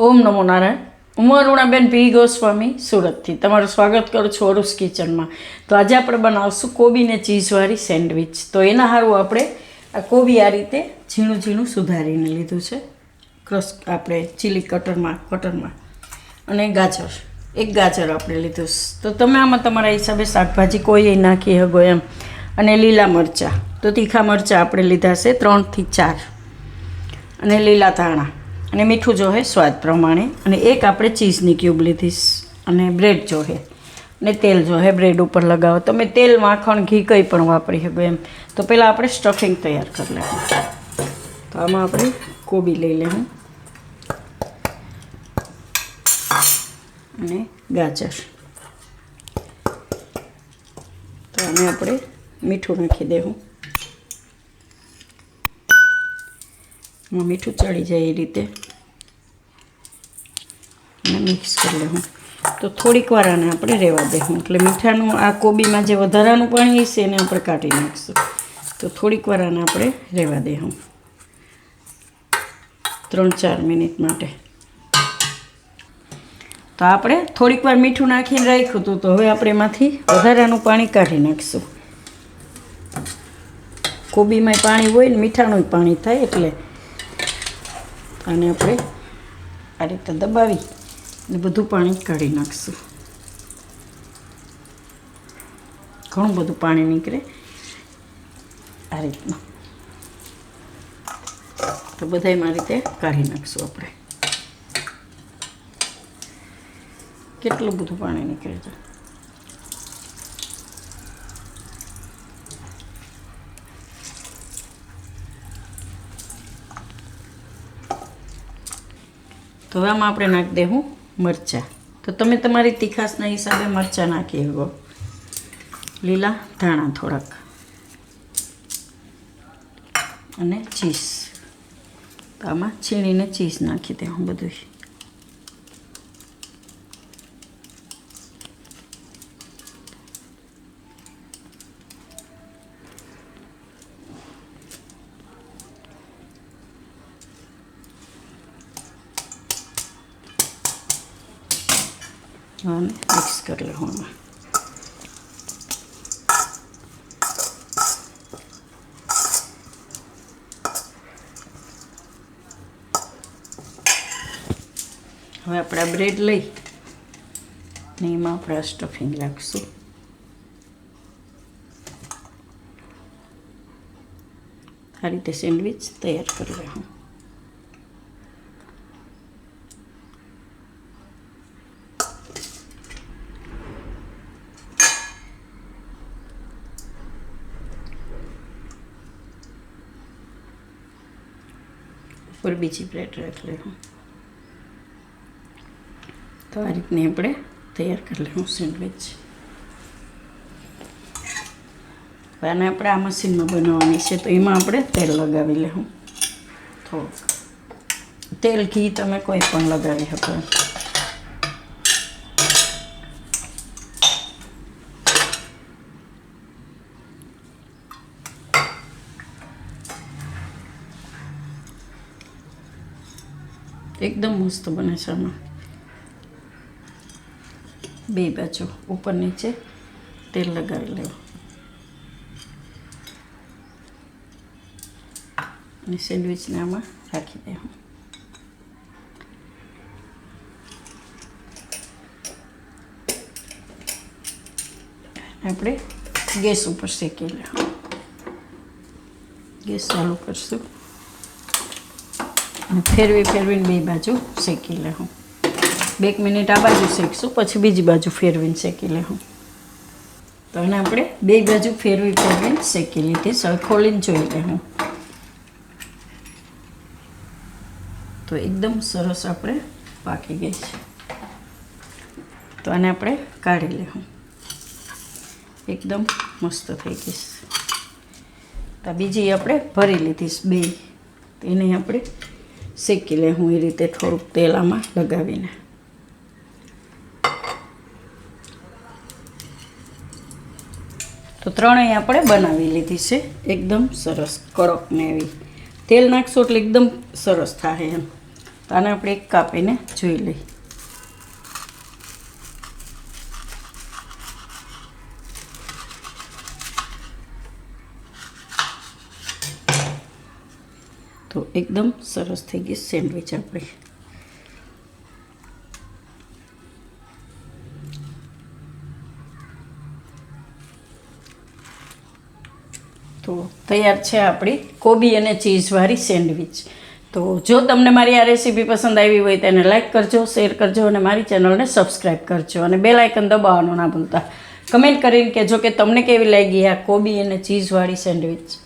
ઓમ નમો નારાયણ. હું અરુણાબેન પી ગોસ્વામી સુરતથી તમારું સ્વાગત કરું છું અરુસ કિચનમાં. તો આજે આપણે બનાવશું કોબીને ચીઝવાળી સેન્ડવિચ. તો એના સારું આપણે આ કોબી આ રીતે ઝીણું ઝીણું સુધારીને લીધું છે, ક્રશ આપણે ચીલી કટરમાં અને ગાજર, એક ગાજર આપણે લીધું. તો તમે આમાં તમારા હિસાબે શાકભાજી કોઈ નાખી શકો એમ. અને લીલા મરચાં, તો તીખા મરચાં આપણે લીધા છે 3 થી 4, અને લીલા ધાણા, અને મીઠું જોહે સ્વાદ પ્રમાણે, અને એક આપણે ચીઝની ક્યુબ લીધીશ, અને બ્રેડ જોહે, અને તેલ જોહે બ્રેડ ઉપર લગાવો. તમે તેલ, માખણ, ઘી કંઈ પણ વાપરી શકો એમ. તો પહેલાં આપણે સ્ટફિંગ તૈયાર કરી લઈશું. તો આમાં આપણે કોબી લઈ લેવું અને ગાજર. તો આને આપણે મીઠું નાખી દેવું, મીઠું ચડી જાય એ રીતે, અને મિક્સ કરી લેવું. તો થોડીક વાર આને આપણે રહેવા દેવું, એટલે મીઠાનું આ કોબીમાં જે વધારાનું પાણી હશે એને આપણે કાઢી નાખીશું. તો થોડીક વાર આને આપણે રહેવા દેવું 3-4 મિનિટ માટે. તો આપણે થોડીક વાર મીઠું નાખીને રાખ્યું હતું, તો હવે આપણે એમાંથી વધારાનું પાણી કાઢી નાખીશું. કોબીમાં પાણી હોય ને મીઠાનું પાણી થાય, એટલે આને આપણે આ રીતે દબાવી અને બધું પાણી કાઢી નાખીશું. ઘણું બધું પાણી નીકળે આ રીતનું. તો બધામાં રીતે કાઢી નાખીશું આપણે. કેટલું બધું પાણી નીકળે છે. તો હવે આમાં આપણે નાખી દેવું મરચાં. તો તમે તમારી તીખાશના હિસાબે મરચાં નાખી શકો. લીલા ધાણા થોડાક, અને ચીઝ. તો આમાં છીણીને ચીઝ નાખી દેવું બધું. અને મિક્સ કરી લેવું આમાં. હવે આપણે આ બ્રેડ લઈ ને એમાં આપણે સ્ટફિંગ રાખશું. આ રીતે સેન્ડવિચ તૈયાર કરી લેવું. ઉપર બીજી બ્રેડ રાખી લેવું. તો આ રીતની આપણે તૈયાર કરી લેવું સેન્ડવિચ. આને આપણે આ મશીનમાં બનાવવાની છે, તો એમાં આપણે તેલ લગાવી લેવું. થોડુંક તેલ, ઘી તમે કોઈ પણ લગાવી શકો. એકદમ મસ્ત બને છે. આમાં બે બાજુ ઉપર નીચે તેલ લગાવી લેવું, અને સેન્ડવિચને આમાં રાખી દેવું. આપણે ગેસ ઉપર શેકી લેવું. ગેસ ચાલુ કરશું અને ફેરવીને બે બાજુ શેકી લેવું. 2 મિનિટ આ બાજુ શેકશું, પછી બીજી બાજુ ફેરવીને શેકી લેવું. તો એને આપણે બે બાજુ ફેરવીને શેકી લીધી. હવે ખોલીને જોઈ લેવું. તો એકદમ સરસ આપણે પાકી ગઈ છે. તો આને આપણે કાઢી લેવું. એકદમ મસ્ત થઈ ગઈ. તો બીજી આપણે ભરી લીધીશ 2. તો એને આપણે શેકી લેવું એ રીતે, થોડુંક તેલ આમાં લગાવીને. તો ત્રણેય આપણે બનાવી લીધી છે એકદમ સરસ કડક ને એવી. તેલ નાખશો એટલે એકદમ સરસ થાય એમ. તો આને આપણે એક કાપીને જોઈ લઈએ. તો એકદમ સરસ થઈ ગઈ સેન્ડવિચ આપણી. તો તૈયાર છે આપણી કોબી અને ચીઝવાળી સેન્ડવિચ. તો જો તમને મારી આ રેસીપી પસંદ આવી હોય તો એને લાઇક કરજો, શેર કરજો અને મારી ચેનલને સબસ્ક્રાઈબ કરજો અને બેલ આઇકન દબાવવાનું ના ભૂલતા. કમેન્ટ કરીને કહેજો કે તમને કેવી લાગી આ કોબી અને ચીઝવાળી સેન્ડવિચ.